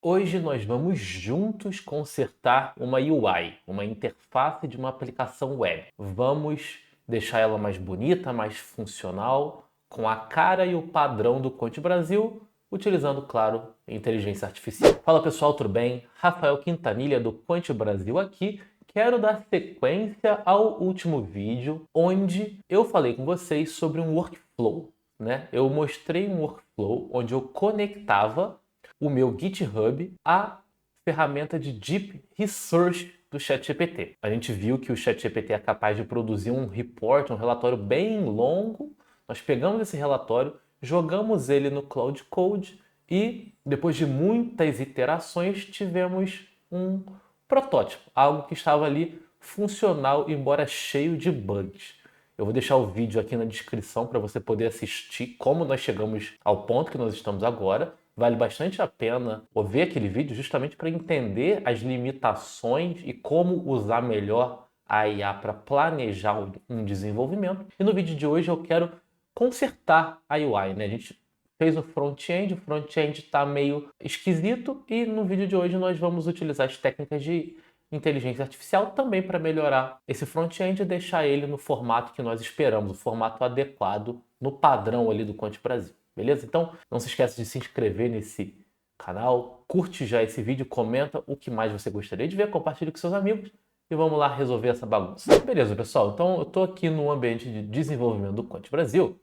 Hoje nós vamos juntos consertar uma UI, uma interface de uma aplicação web. Vamos deixar ela mais bonita, mais funcional, com a cara e o padrão do Conte Brasil, utilizando, claro, inteligência artificial. Fala pessoal, tudo bem? Rafael Quintanilha do Conte Brasil aqui. Quero dar sequência ao último vídeo, onde eu falei com vocês sobre um workflow, né? Eu mostrei um workflow onde eu conectava o meu GitHub à ferramenta de Deep Research do ChatGPT. A gente viu que o ChatGPT é capaz de produzir um report, um relatório bem longo. Nós pegamos esse relatório, jogamos ele no Cloud Code e, depois de muitas iterações, tivemos um protótipo, algo que estava ali funcional, embora cheio de bugs. Eu vou deixar o vídeo aqui na descrição para você poder assistir como nós chegamos ao ponto que nós estamos agora. Vale bastante a pena ver aquele vídeo justamente para entender as limitações e como usar melhor a IA para planejar um desenvolvimento. E no vídeo de hoje eu quero consertar a UI, né? A gente fez o front-end está meio esquisito e no vídeo de hoje nós vamos utilizar as técnicas de inteligência artificial também para melhorar esse front-end e deixar ele no formato que nós esperamos, o formato adequado no padrão ali do Conte Brasil. Beleza? Então, não se esqueça de se inscrever nesse canal, curte já esse vídeo, comenta o que mais você gostaria de ver, compartilhe com seus amigos e vamos lá resolver essa bagunça. Beleza, pessoal? Então, eu estou aqui no ambiente de desenvolvimento do Conte Brasil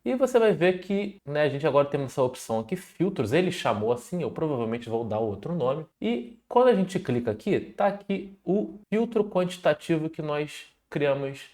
e você vai ver que a gente agora tem essa opção aqui, filtros, ele chamou assim, eu provavelmente vou dar outro nome. E quando a gente clica aqui, está aqui o filtro quantitativo que nós criamos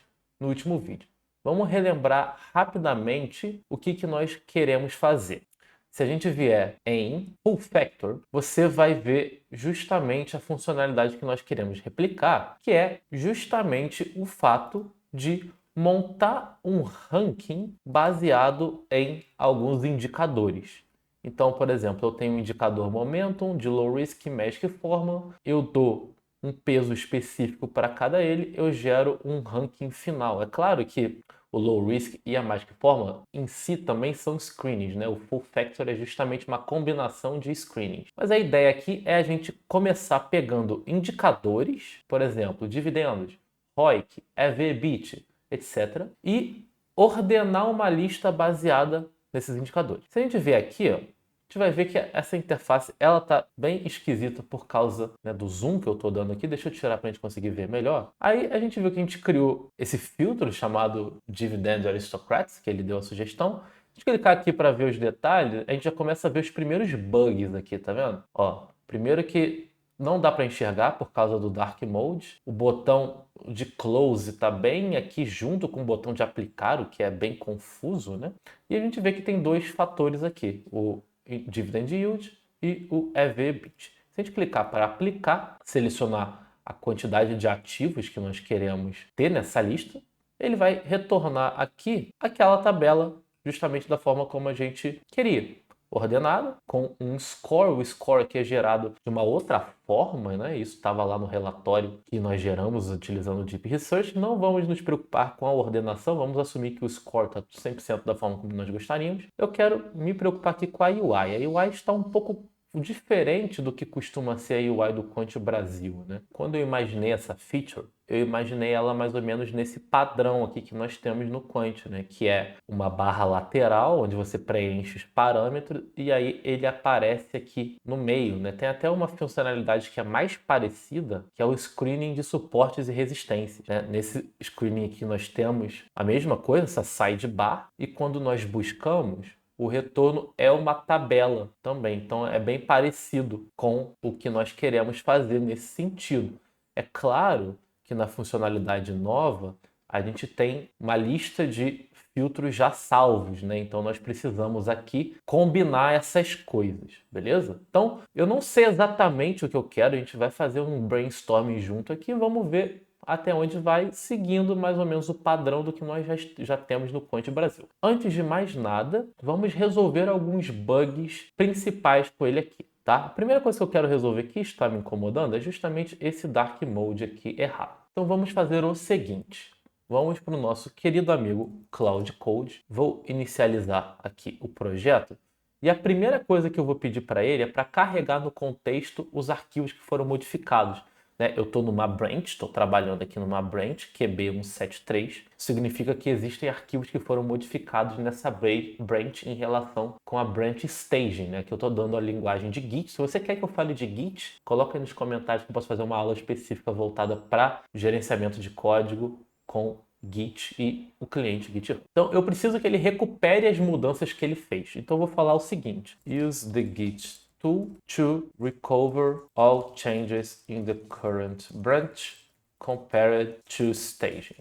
no último vídeo. Vamos relembrar rapidamente o que nós queremos fazer. Se a gente vier em Full Factor, você vai ver justamente a funcionalidade que nós queremos replicar, que é justamente o fato de montar um ranking baseado em alguns indicadores. Então, por exemplo, eu tenho um indicador Momentum, de Low Risk, Magic Formula, eu dou um peso específico para cada ele, eu gero um ranking final. É claro que o Low Risk e a Magic Formula em si também são screenings, né? O Full Factor é justamente uma combinação de screenings. Mas a ideia aqui é a gente começar pegando indicadores, por exemplo, dividendos, ROIC, EV/EBIT, etc. e ordenar uma lista baseada nesses indicadores. Se a gente ver aqui, ó, a gente vai ver que essa interface ela tá bem esquisita por causa do zoom que eu estou dando aqui. Deixa eu tirar para a gente conseguir ver melhor. Aí a gente viu que a gente criou esse filtro chamado Dividend Aristocrats, que ele deu a sugestão. Se a gente clicar aqui para ver os detalhes, a gente já começa a ver os primeiros bugs aqui, tá vendo? Ó, primeiro que não dá para enxergar por causa do Dark Mode. O botão de Close está bem aqui junto com o botão de aplicar, o que é bem confuso, né? E a gente vê que tem dois fatores aqui, o Dividend Yield e o EV/EBIT. Se a gente clicar para aplicar, selecionar a quantidade de ativos que nós queremos ter nessa lista, ele vai retornar aqui aquela tabela justamente da forma como a gente queria. Ordenada, com um score. O score aqui é gerado de uma outra forma, né? Isso estava lá no relatório que nós geramos utilizando o Deep Research. Não vamos nos preocupar com a ordenação, vamos assumir que o score está 100% da forma como nós gostaríamos. Eu quero me preocupar aqui com a UI. A UI está um pouco diferente do que costuma ser a UI do Conte Brasil, né? Quando eu imaginei essa feature, eu imaginei ela mais ou menos nesse padrão aqui que nós temos no Quant, né? Que é uma barra lateral, onde você preenche os parâmetros e aí ele aparece aqui no meio, né? Tem até uma funcionalidade que é mais parecida, que é o screening de suportes e resistências, né? Nesse screening aqui nós temos a mesma coisa, essa sidebar, e quando nós buscamos, o retorno é uma tabela também. Então é bem parecido com o que nós queremos fazer nesse sentido. É claro que na funcionalidade nova a gente tem uma lista de filtros já salvos, né? Então nós precisamos aqui combinar essas coisas, beleza? Então eu não sei exatamente o que eu quero, a gente vai fazer um brainstorming junto aqui, vamos ver até onde vai, seguindo mais ou menos o padrão do que nós já temos no Conte Brasil. Antes de mais nada, vamos resolver alguns bugs principais com ele aqui. Tá? A primeira coisa que eu quero resolver que está me incomodando é justamente esse Dark Mode aqui errado. Então vamos fazer o seguinte. Vamos para o nosso querido amigo Cloud Code. Vou inicializar aqui o projeto E a primeira coisa que eu vou pedir para ele é para carregar no contexto os arquivos que foram modificados. Né? Eu estou numa branch, estou trabalhando aqui numa branch, QB173. Significa que existem arquivos que foram modificados nessa branch em relação com a branch staging, né? Que eu estou dando a linguagem de Git. Se você quer que eu fale de Git, coloca aí nos comentários que eu posso fazer uma aula específica voltada para gerenciamento de código com Git e o cliente GitHub. Então eu preciso que ele recupere as mudanças que ele fez. Então eu vou falar o seguinte: use the Git tool to recover all changes in the current branch compared to staging.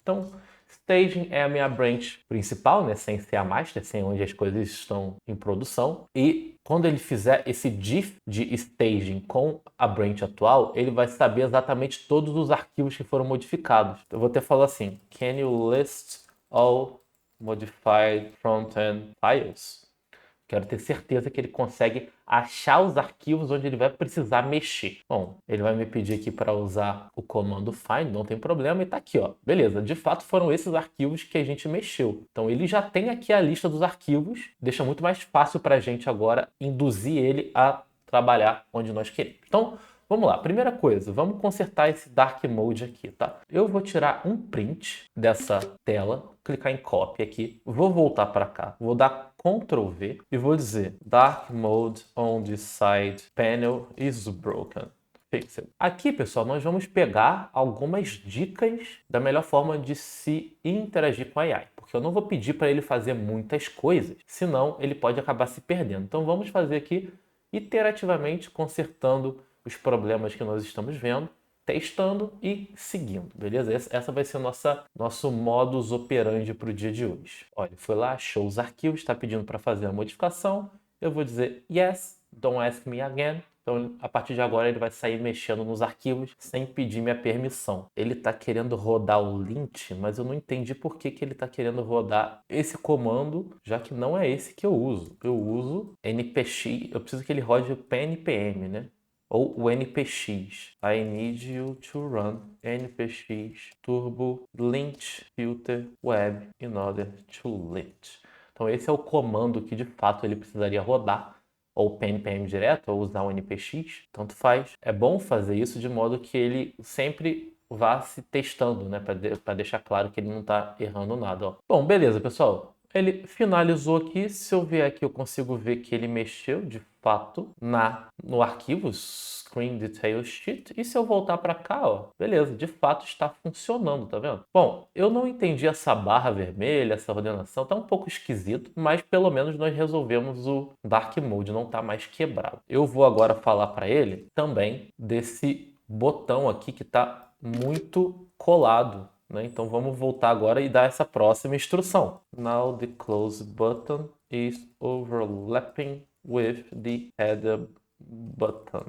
Então, staging é a minha branch principal, né, sem ser a master, sem onde as coisas estão em produção. E quando ele fizer esse diff de staging com a branch atual, ele vai saber exatamente todos os arquivos que foram modificados. Eu vou até falar assim: can you list all modified front-end files? Quero ter certeza que ele consegue achar os arquivos onde ele vai precisar mexer. Bom, ele vai me pedir aqui para usar o comando find, não tem problema, e tá aqui, ó. Beleza, de fato foram esses arquivos que a gente mexeu. Então ele já tem aqui a lista dos arquivos, deixa muito mais fácil para a gente agora induzir ele a trabalhar onde nós queremos. Então, vamos lá, primeira coisa, vamos consertar esse Dark Mode aqui, tá? Eu vou tirar um print dessa tela, clicar em copy aqui, vou voltar para cá, vou dar Ctrl V e vou dizer Dark Mode on the side panel is broken. Fixed. Aqui, pessoal, nós vamos pegar algumas dicas da melhor forma de se interagir com a AI, porque eu não vou pedir para ele fazer muitas coisas, senão ele pode acabar se perdendo. Então vamos fazer aqui iterativamente, consertando os problemas que nós estamos vendo, testando e seguindo, beleza? Essa vai ser nosso modus operandi para o dia de hoje. Olha, foi lá, achou os arquivos, está pedindo para fazer a modificação. Eu vou dizer yes, don't ask me again. Então, a partir de agora, ele vai sair mexendo nos arquivos sem pedir minha permissão. Ele está querendo rodar o lint, mas eu não entendi por que ele está querendo rodar esse comando, já que não é esse que eu uso. Eu uso npx, eu preciso que ele rode o pnpm, né? Ou o npx. I need you to run npx turbo lint filter web in order to lint. Então esse é o comando que de fato ele precisaria rodar, ou pnpm direto, ou usar o npx, tanto faz. É bom fazer isso de modo que ele sempre vá se testando, né, para deixar claro que ele não está errando nada. Ó. Bom, beleza, pessoal. Ele finalizou aqui. Se eu vier aqui, eu consigo ver que ele mexeu de fato no arquivo Screen Detail Sheet. E se eu voltar para cá, ó, beleza, de fato está funcionando, tá vendo? Bom, eu não entendi essa barra vermelha, essa ordenação, tá um pouco esquisito, mas pelo menos nós resolvemos o Dark Mode, não tá mais quebrado. Eu vou agora falar para ele também desse botão aqui que tá muito colado. Então vamos voltar agora e dar essa próxima instrução. Now the close button is overlapping with the header button.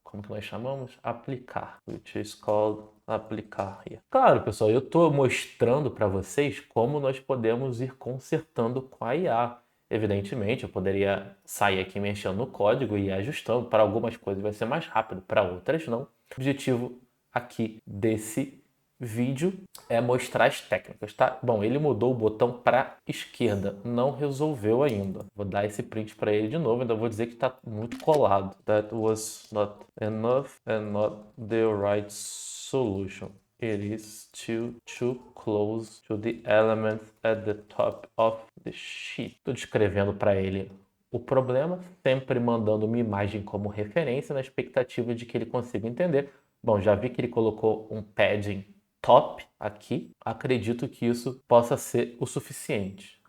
Como que nós chamamos? Aplicar, which is called aplicar here. Claro, pessoal, eu estou mostrando para vocês como nós podemos ir consertando com a IA. Evidentemente, eu poderia sair aqui mexendo no código e ir ajustando. Para algumas coisas vai ser mais rápido, para outras não. O objetivo aqui desse vídeo é mostrar as técnicas, tá? Bom, ele mudou o botão para esquerda, não resolveu ainda. Vou dar esse print para ele de novo, ainda vou dizer que está muito colado. That was not enough and not the right solution. It is too close to the element at the top of the sheet. Estou descrevendo para ele o problema, sempre mandando uma imagem como referência na expectativa de que ele consiga entender. Bom, já vi que ele colocou um padding top aqui, acredito que isso possa ser o suficiente.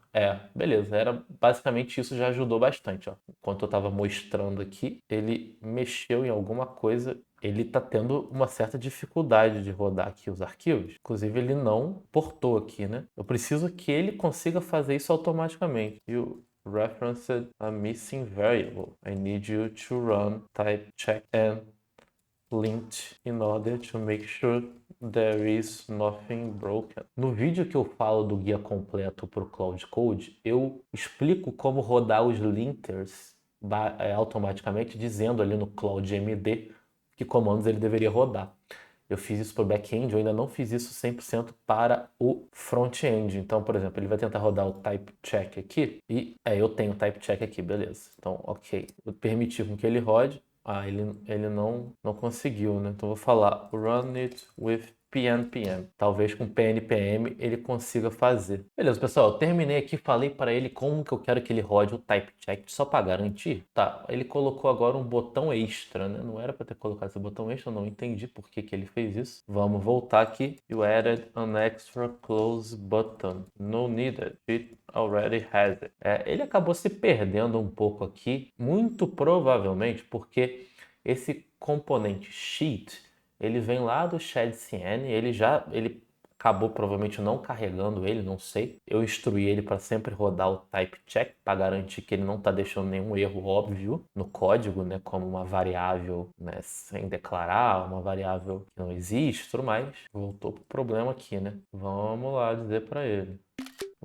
Beleza, era basicamente isso, já ajudou bastante. Ó. Enquanto eu estava mostrando aqui, ele mexeu em alguma coisa, ele está tendo uma certa dificuldade de rodar aqui os arquivos. Inclusive, ele não portou aqui, né? Eu preciso que ele consiga fazer isso automaticamente. You referenced a missing variable. I need you to run type check and lint in order to make sure there is nothing broken. No vídeo que eu falo do guia completo para o Cloud Code, eu explico como rodar os linters automaticamente, dizendo ali no Cloud MD que comandos ele deveria rodar. Eu fiz isso para o back-end, eu ainda não fiz isso 100% para o front-end. Então, por exemplo, ele vai tentar rodar o type check aqui e eu tenho o type check aqui, beleza. Então, ok, vou permitir com que ele rode. Ele não conseguiu, né? Então, eu vou falar run it with PNPM. Talvez com PNPM ele consiga fazer. Beleza, pessoal, eu terminei aqui, falei para ele como que eu quero que ele rode o type check, só para garantir. Tá, ele colocou agora um botão extra, né? Não era para ter colocado esse botão extra, não entendi por que que ele fez isso. Vamos voltar aqui. You added an extra close button. No needed. It already has it. Ele acabou se perdendo um pouco aqui, muito provavelmente porque esse componente sheet ele vem lá do ShadCN, ele acabou provavelmente não carregando ele, não sei. Eu instruí ele para sempre rodar o type check para garantir que ele não está deixando nenhum erro óbvio no código, né, como uma variável, né, sem declarar, uma variável que não existe, tudo mais. Voltou pro problema aqui, né? Vamos lá dizer para ele.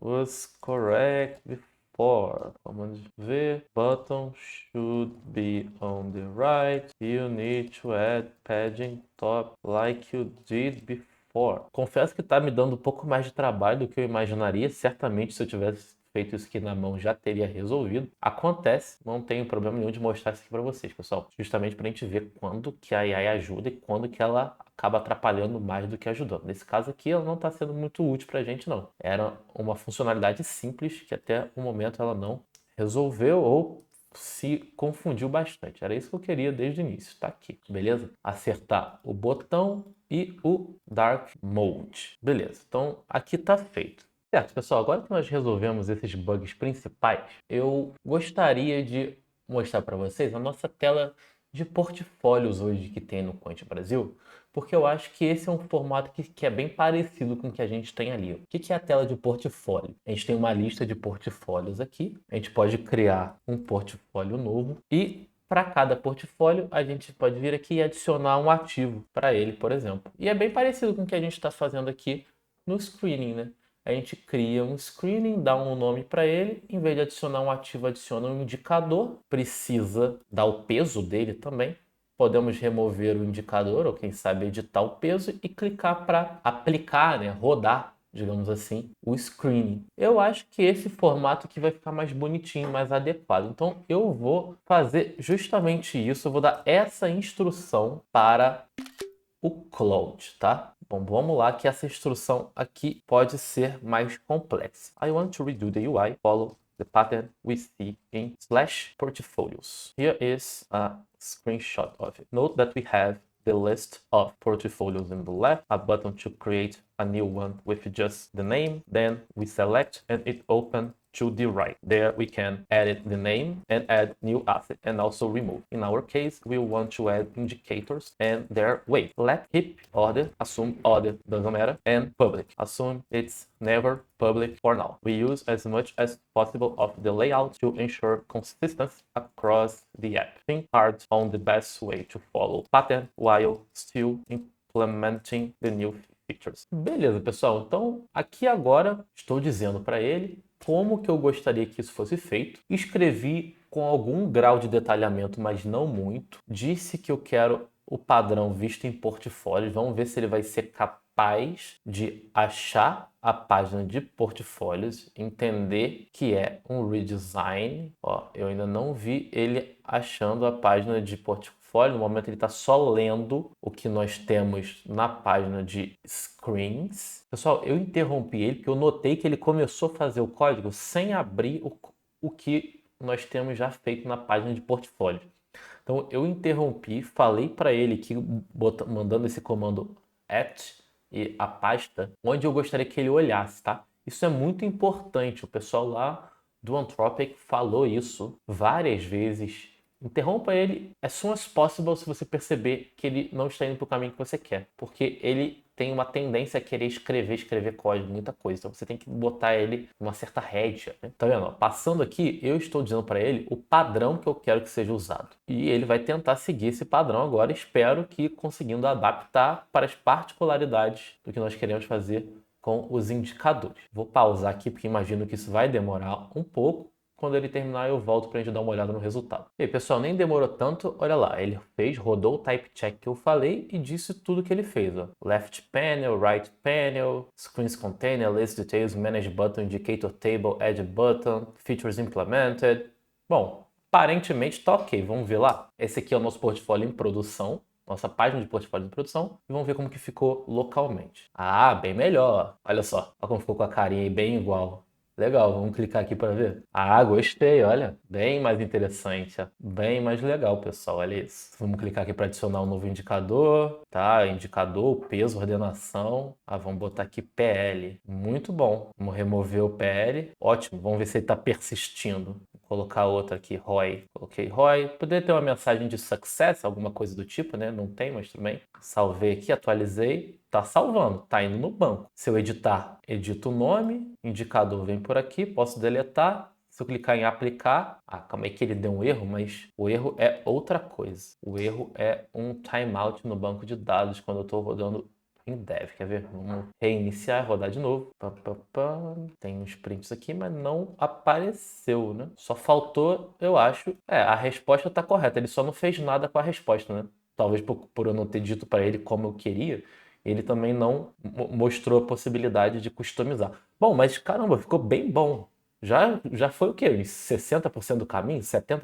Was correct before. Vamos ver. Button should be on the right. You need to add padding top like you did before. Confesso que tá me dando um pouco mais de trabalho do que eu imaginaria. Certamente, se eu tivesse feito isso aqui na mão, já teria resolvido. Acontece, não tenho problema nenhum de mostrar isso aqui para vocês, pessoal. Justamente para a gente ver quando que a AI ajuda e quando que ela acaba atrapalhando mais do que ajudando. Nesse caso aqui, ela não está sendo muito útil para a gente, não. Era uma funcionalidade simples que até o momento ela não resolveu ou se confundiu bastante. Era isso que eu queria desde o início. Tá aqui, beleza? Acertar o botão e o Dark Mode. Beleza, então aqui tá feito. Certo, pessoal, agora que nós resolvemos esses bugs principais, eu gostaria de mostrar para vocês a nossa tela de portfólios hoje que tem no Quant Brasil, porque eu acho que esse é um formato que é bem parecido com o que a gente tem ali. O que é a tela de portfólio? A gente tem uma lista de portfólios aqui, a gente pode criar um portfólio novo e para cada portfólio, a gente pode vir aqui e adicionar um ativo para ele, por exemplo. E é bem parecido com o que a gente está fazendo aqui no screening, né? A gente cria um screening, dá um nome para ele, em vez de adicionar um ativo, adiciona um indicador, precisa dar o peso dele também. Podemos remover o indicador, ou quem sabe editar o peso e clicar para aplicar, né, rodar, digamos assim, o screening. Eu acho que esse formato aqui vai ficar mais bonitinho, mais adequado. Então eu vou fazer justamente isso, eu vou dar essa instrução para o Cloud, tá? Bom, vamos lá que essa instrução aqui pode ser mais complexa. I want to redo the UI, follow the pattern we see in /portfolios. Here is a screenshot of it. Note that we have the list of portfolios in the left, a button to create a new one with just the name, then we select and it opens to the right. There we can edit the name and add new asset and also remove. In our case, we want to add indicators and their weight. Let heap order, assume order doesn't matter, and public. Assume it's never public for now. We use as much as possible of the layout to ensure consistency across the app. Think hard on the best way to follow pattern while still implementing the new features. Beleza, pessoal. Então, aqui agora estou dizendo para ele como que eu gostaria que isso fosse feito. Escrevi com algum grau de detalhamento, mas não muito. Disse que eu quero o padrão visto em portfólios. Vamos ver se ele vai ser capaz de achar a página de portfólios, entender que é um redesign. Ó, eu ainda não vi ele achando a página de portfólio. No momento ele está só lendo o que nós temos na página de screens. Pessoal, eu interrompi ele porque eu notei que ele começou a fazer o código sem abrir o que nós temos já feito na página de portfólio. Então eu interrompi, falei para ele que mandando esse comando at e a pasta onde eu gostaria que ele olhasse, tá? Isso é muito importante. O pessoal lá do Anthropic falou isso várias vezes. Interrompa ele as soon as possible se você perceber que ele não está indo para o caminho que você quer, porque ele tem uma tendência a querer escrever código, muita coisa. Então você tem que botar ele numa certa rédea, né? Tá vendo? Passando aqui, eu estou dizendo para ele o padrão que eu quero que seja usado. E ele vai tentar seguir esse padrão agora. Espero que conseguindo adaptar para as particularidades do que nós queremos fazer com os indicadores. Vou pausar aqui porque imagino que isso vai demorar um pouco. Quando ele terminar, eu volto para a gente dar uma olhada no resultado. E aí, pessoal, nem demorou tanto. Olha lá, ele rodou o type check que eu falei e disse tudo que ele fez. Ó. Left panel, right panel, screens container, list details, manage button, indicator table, add button, features implemented. Bom, aparentemente tá ok. Vamos ver lá. Esse aqui é o nosso portfólio em produção. Nossa página de portfólio de produção e vamos ver como que ficou localmente. Ah, bem melhor. Olha só, olha como ficou com a carinha aí bem igual. Legal, vamos clicar aqui para ver. Ah, gostei, olha. Bem mais interessante, bem mais legal, pessoal, olha isso. Vamos clicar aqui para adicionar um novo indicador, tá? Indicador, peso, ordenação. Ah, vamos botar aqui PL. Muito bom. Vamos remover o PL. Ótimo, vamos ver se ele está persistindo. Vou colocar outra aqui, ROI. Coloquei ROI. Poderia ter uma mensagem de success, alguma coisa do tipo, né? Não tem, mas tudo bem. Salvei aqui, atualizei. Tá salvando, tá indo no banco. Se eu editar, edito o nome, indicador vem por aqui, posso deletar. Se eu clicar em aplicar, calma aí que ele deu um erro, mas o erro é outra coisa. O erro é um timeout no banco de dados quando eu estou rodando em dev. Quer ver? Vamos reiniciar, rodar de novo. Tem uns prints aqui, mas não apareceu, né? Só faltou, eu acho. A resposta tá correta. Ele só não fez nada com a resposta, né? Talvez por eu não ter dito para ele como eu queria, ele também não mostrou a possibilidade de customizar. Bom, mas caramba, ficou bem bom. Já foi o quê? Uns 60% do caminho? 70%?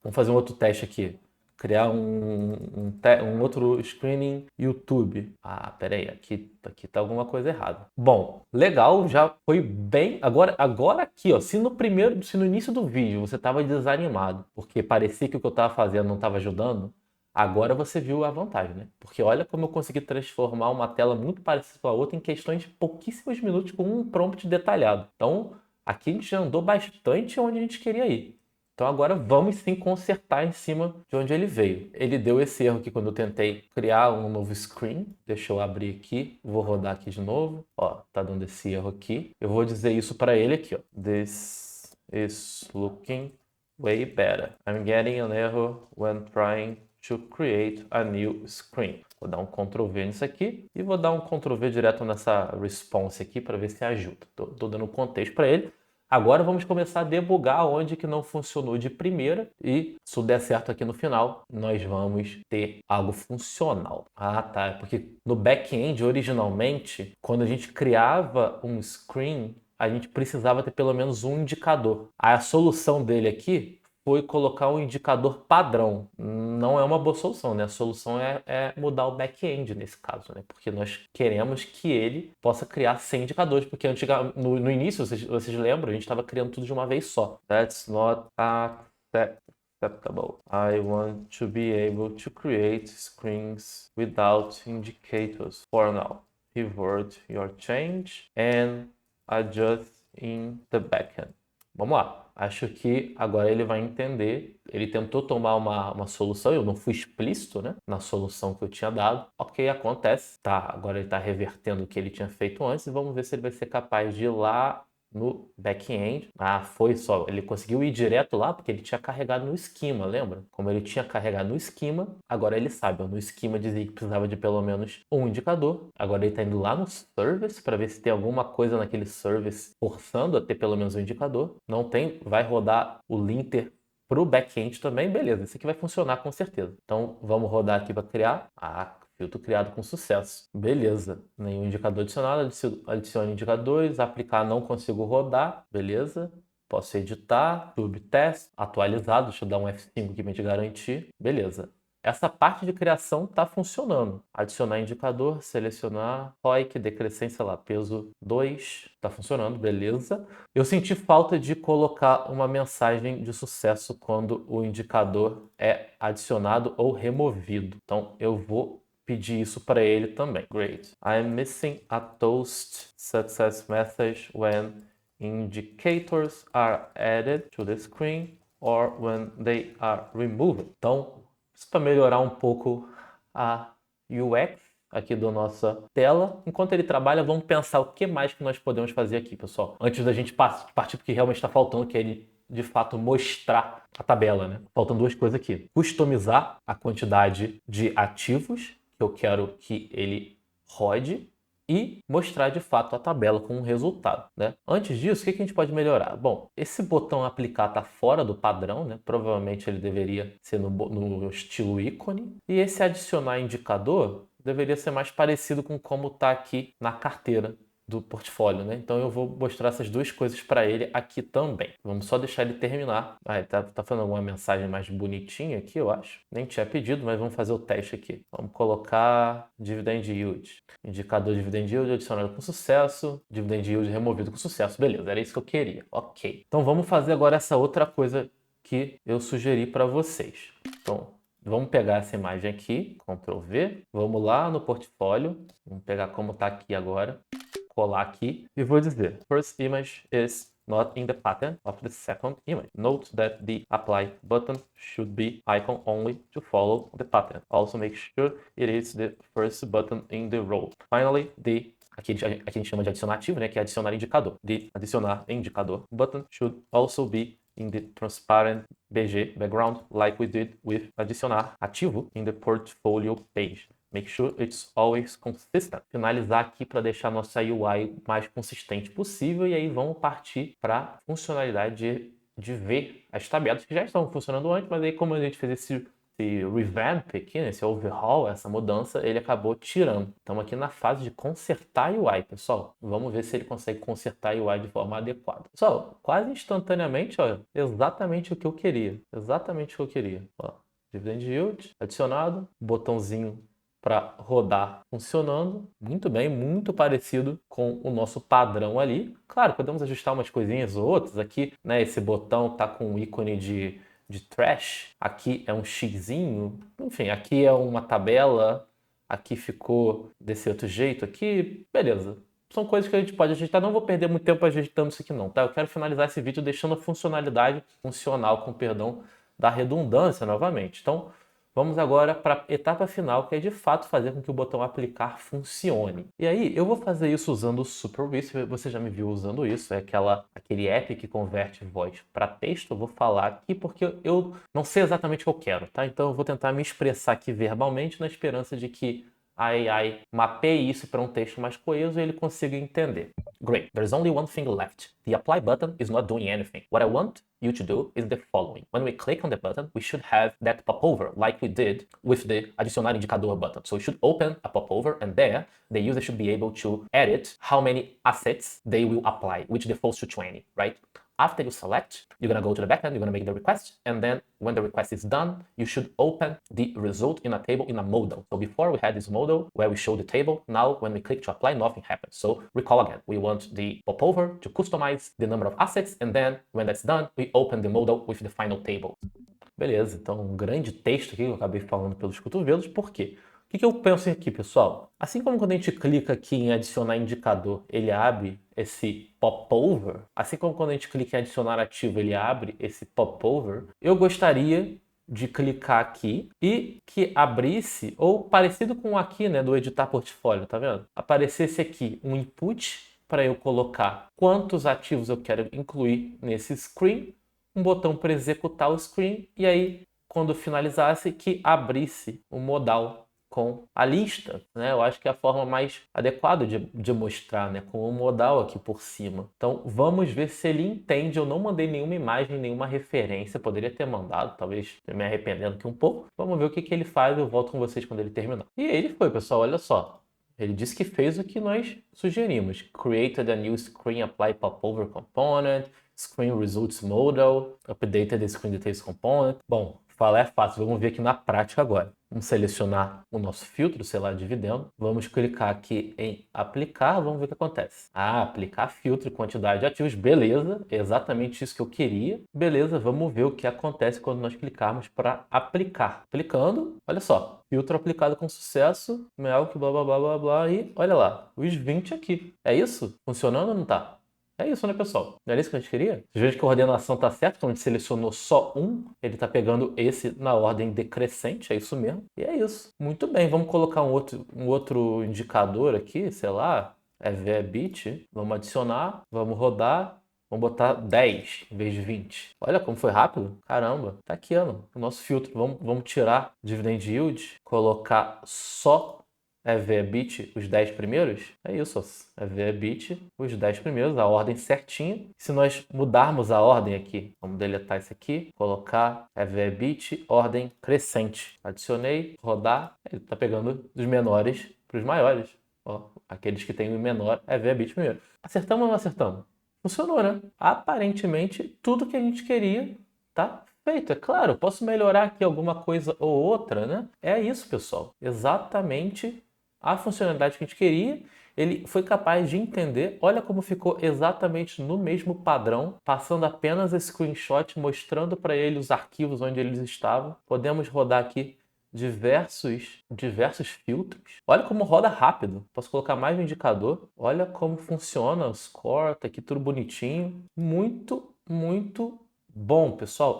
Vamos fazer um outro teste aqui. Criar um outro screening YouTube. Peraí, aqui tá alguma coisa errada. Bom, legal, já foi bem. Agora aqui, ó, se no início do vídeo você estava desanimado, porque parecia que o que eu estava fazendo não estava ajudando, agora você viu a vantagem, né? Porque olha como eu consegui transformar uma tela muito parecida com a outra em questões de pouquíssimos minutos com um prompt detalhado. Então, aqui a gente já andou bastante onde a gente queria ir. Então agora vamos sim consertar em cima de onde ele veio. Ele deu esse erro aqui quando eu tentei criar um novo screen. Deixa eu abrir aqui, vou rodar aqui de novo. Ó, tá dando esse erro aqui. Eu vou dizer isso para ele aqui, ó. This is looking way better. I'm getting an error when trying to create a new screen. Vou dar um Ctrl V nisso aqui e vou dar um Ctrl V direto nessa response aqui para ver se ajuda. Tô dando um contexto para ele. Agora vamos começar a debugar onde que não funcionou de primeira e se der certo aqui no final, nós vamos ter algo funcional. Tá, porque no back-end originalmente, quando a gente criava um screen, a gente precisava ter pelo menos um indicador. A solução dele aqui foi colocar um indicador padrão. Não é uma boa solução, né? A solução é mudar o back-end nesse caso, né? Porque nós queremos que ele possa criar 100 indicadores, porque no início, vocês lembram, a gente estava criando tudo de uma vez só. That's not acceptable. I want to be able to create screens without indicators. For now, revert your change and adjust in the backend. Vamos lá. Acho que agora ele vai entender. Ele tentou tomar uma solução, eu não fui explícito, né, na solução que eu tinha dado. Ok, acontece. Tá, agora ele está revertendo o que ele tinha feito antes e vamos ver se ele vai ser capaz de ir lá no back-end. Foi só. Ele conseguiu ir direto lá porque ele tinha carregado no esquema, lembra? Como ele tinha carregado no esquema, agora ele sabe. No esquema dizia que precisava de pelo menos um indicador. Agora ele está indo lá no service para ver se tem alguma coisa naquele service forçando a ter pelo menos um indicador. Não tem, vai rodar o linter para o back-end também. Beleza, isso aqui vai funcionar com certeza. Então vamos rodar aqui para criar. Filtro criado com sucesso. Beleza. Nenhum indicador adicionado. Adicione indicadores. Aplicar, não consigo rodar. Beleza. Posso editar. Subtest. Atualizado. Deixa eu dar um F5 aqui para te garantir. Beleza. Essa parte de criação está funcionando. Adicionar indicador, selecionar, ROIC, decrescência lá, peso 2, está funcionando, beleza. Eu senti falta de colocar uma mensagem de sucesso quando o indicador é adicionado ou removido. Então eu vou pedir isso para ele também. Great. I'm missing a toast success message when indicators are added to the screen or when they are removed. Então, isso para melhorar um pouco a UX aqui da nossa tela. Enquanto ele trabalha, vamos pensar o que mais que nós podemos fazer aqui, pessoal. Antes da gente partir para o que realmente está faltando, que é ele de fato mostrar a tabela, né? Faltam duas coisas aqui. Customizar a quantidade de ativos que eu quero que ele rode. e mostrar de fato a tabela com o resultado, né? Antes disso, o que a gente pode melhorar? Bom, esse botão aplicar está fora do padrão, né? Provavelmente ele deveria ser no estilo ícone. E esse adicionar indicador deveria ser mais parecido com como está aqui na carteira do portfólio, né? Então eu vou mostrar essas duas coisas para ele aqui também. Vamos só deixar ele terminar. Ah, ele tá falando alguma mensagem mais bonitinha aqui, eu acho. Nem tinha pedido, mas vamos fazer o teste aqui. Vamos colocar dividend yield. Indicador dividend yield adicionado com sucesso. Dividend yield removido com sucesso. Beleza, era isso que eu queria. Ok. Então vamos fazer agora essa outra coisa que eu sugeri para vocês. Então, vamos pegar essa imagem aqui, Ctrl V, vamos lá no portfólio, vamos pegar como está aqui agora, colar aqui e vou dizer: first image is not in the pattern of the second image. Note that the apply button should be icon only to follow the pattern. Also make sure it is the first button in the row. Finally, aqui a gente chama de adicionar ativo, né, que é adicionar indicador. The adicionar indicador button should also be in the transparent BG background, like we did with adicionar ativo in the portfolio page. Make sure it's always consistent. Finalizar aqui para deixar nossa UI mais consistente possível e aí vamos partir para a funcionalidade de ver as tabelas que já estavam funcionando antes, mas aí como a gente fez esse revamp aqui, né, esse overhaul, essa mudança, ele acabou tirando. Estamos aqui na fase de consertar a UI, pessoal. Vamos ver se ele consegue consertar a UI de forma adequada. Pessoal, quase instantaneamente, ó, exatamente o que eu queria. Exatamente o que eu queria. Ó, dividend yield adicionado, botãozinho para rodar funcionando. Muito bem, muito parecido com o nosso padrão ali. Claro, podemos ajustar umas coisinhas ou outras. Aqui, né, esse botão tá com um ícone de trash. Aqui é um xizinho. Enfim, aqui é uma tabela. Aqui ficou desse outro jeito aqui. Beleza. São coisas que a gente pode ajeitar. Não vou perder muito tempo ajeitando isso aqui não, tá? Eu quero finalizar esse vídeo deixando a funcionalidade funcional, com perdão da redundância novamente. Então, vamos agora para a etapa final, que é de fato fazer com que o botão aplicar funcione. E aí, eu vou fazer isso usando o SuperWhisper. Você já me viu usando isso, é aquele app que converte voz para texto. Eu vou falar aqui porque eu não sei exatamente o que eu quero, tá? Então eu vou tentar me expressar aqui verbalmente na esperança de que a AI mapeie isso para um texto mais coeso e ele consiga entender. Great, there's only one thing left. The apply button is not doing anything. What I want you to do is the following. When we click on the button, we should have that popover like we did with the adicionar indicador button. So we should open a popover and there the user should be able to edit how many assets they will apply, which defaults to 20, right? After you select, you're going to go to the backend, you're going to make the request, and then when the request is done, you should open the result in a table in a modal. So before we had this modal where we show the table, now when we click to apply, nothing happens. So recall again, we want the popover to customize the number of assets, and then when that's done, we open the modal with the final table. Beleza, então um grande texto aqui que eu acabei falando pelos cotovelos, por quê? O que eu penso aqui, pessoal? Assim como quando a gente clica aqui em adicionar indicador, ele abre esse popover, assim como quando a gente clica em adicionar ativo, ele abre esse popover, eu gostaria de clicar aqui e que abrisse, ou parecido com aqui, né, do editar portfólio, tá vendo? Aparecesse aqui um input para eu colocar quantos ativos eu quero incluir nesse screen, um botão para executar o screen e aí, quando finalizasse, que abrisse o modal com a lista, né? Eu acho que é a forma mais adequada de mostrar, né? Com o modal aqui por cima. Então, vamos ver se ele entende. Eu não mandei nenhuma imagem, nenhuma referência. Poderia ter mandado, talvez me arrependendo aqui um pouco. Vamos ver o que ele faz. Eu volto com vocês quando ele terminar. E ele foi, pessoal. Olha só. Ele disse que fez o que nós sugerimos. Created a new screen apply popover component, screen results modal, updated the screen details component. Bom, falar é fácil, vamos ver aqui na prática agora. Vamos selecionar o nosso filtro, sei lá, dividendo. Vamos clicar aqui em aplicar, vamos ver o que acontece. Ah, aplicar filtro, quantidade de ativos, beleza, exatamente isso que eu queria. Beleza, vamos ver o que acontece quando nós clicarmos para aplicar. Clicando, olha só, filtro aplicado com sucesso, Melk, blá blá blá blá blá, e olha lá, os 20 aqui. É isso? Funcionando ou não tá? É isso, né, pessoal? Não era isso que a gente queria? Vocês veem que a ordenação tá certa, quando a gente selecionou só um, ele tá pegando esse na ordem decrescente, é isso mesmo. E é isso. Muito bem, vamos colocar um outro indicador aqui, sei lá, é VBit. Vamos adicionar, vamos rodar. Vamos botar 10 em vez de 20. Olha como foi rápido. Caramba, tá aqui, ó, o nosso filtro. Vamos tirar dividend yield, colocar só é ver bit os 10 primeiros? É isso, ó. É ver bit os 10 primeiros, a ordem certinha. Se nós mudarmos a ordem aqui, vamos deletar isso aqui, colocar ver bit, ordem crescente. Adicionei, rodar, ele está pegando dos menores para os maiores. Ó, aqueles que têm o menor ver bit primeiro. Acertamos ou não acertamos? Funcionou, né? Aparentemente, tudo que a gente queria tá feito. É claro, eu posso melhorar aqui alguma coisa ou outra, né? É isso, pessoal. Exatamente a funcionalidade que a gente queria. Ele foi capaz de entender. Olha como ficou exatamente no mesmo padrão, passando apenas esse screenshot, mostrando para ele os arquivos onde eles estavam. Podemos rodar aqui diversos filtros. Olha como roda rápido. Posso colocar mais um indicador. Olha como funciona o score, tá aqui tudo bonitinho. Muito bom, pessoal.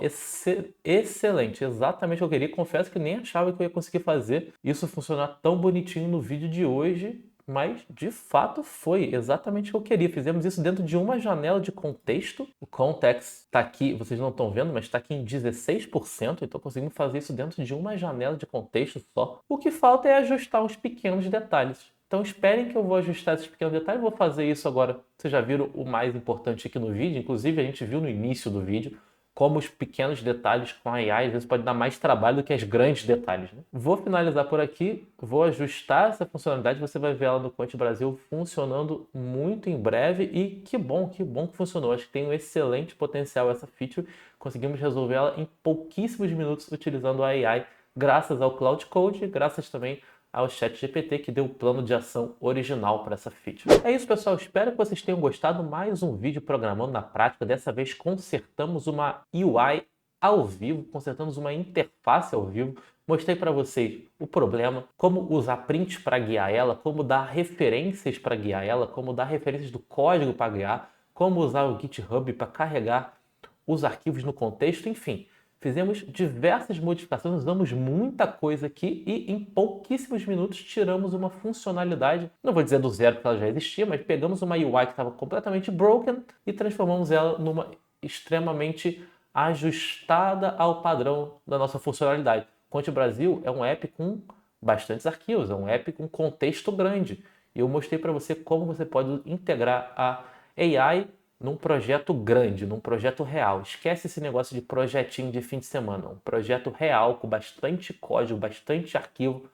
Excelente. Exatamente o que eu queria. Confesso que nem achava que eu ia conseguir fazer isso funcionar tão bonitinho no vídeo de hoje. Mas, de fato, foi exatamente o que eu queria. Fizemos isso dentro de uma janela de contexto. O context está aqui, vocês não estão vendo, mas está aqui em 16%. Então, conseguimos fazer isso dentro de uma janela de contexto só. O que falta é ajustar os pequenos detalhes. Então, esperem que eu vou ajustar esses pequenos detalhes. Vou fazer isso agora. Vocês já viram o mais importante aqui no vídeo. Inclusive, a gente viu no início do vídeo como os pequenos detalhes com a AI às vezes pode dar mais trabalho do que os grandes detalhes, né? Vou finalizar por aqui, vou ajustar essa funcionalidade, você vai ver ela no Quant Brasil funcionando muito em breve e que bom que funcionou. Acho que tem um excelente potencial essa feature, conseguimos resolver ela em pouquíssimos minutos utilizando a AI, graças ao Cloud Code, graças também ao ChatGPT que deu o plano de ação original para essa feature. É isso, pessoal. Espero que vocês tenham gostado. Mais um vídeo programando na prática. Dessa vez consertamos uma UI ao vivo, consertamos uma interface ao vivo. Mostrei para vocês o problema, como usar prints para guiar ela, como dar referências para guiar ela, como dar referências do código para guiar, como usar o GitHub para carregar os arquivos no contexto, enfim. Fizemos diversas modificações, usamos muita coisa aqui e em pouquíssimos minutos tiramos uma funcionalidade, não vou dizer do zero porque ela já existia, mas pegamos uma UI que estava completamente broken e transformamos ela numa extremamente ajustada ao padrão da nossa funcionalidade. Quant Brasil é um app com bastantes arquivos, é um app com contexto grande. E eu mostrei para você como você pode integrar a AI num projeto grande, num projeto real. Esquece esse negócio de projetinho de fim de semana. Um projeto real, com bastante código, bastante arquivo.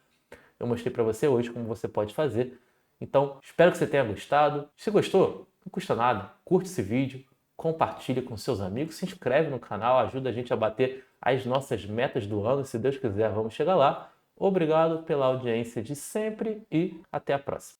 Eu mostrei para você hoje como você pode fazer. Então, espero que você tenha gostado. Se gostou, não custa nada. Curte esse vídeo, compartilhe com seus amigos, se inscreve no canal, ajuda a gente a bater as nossas metas do ano. Se Deus quiser, vamos chegar lá. Obrigado pela audiência de sempre e até a próxima.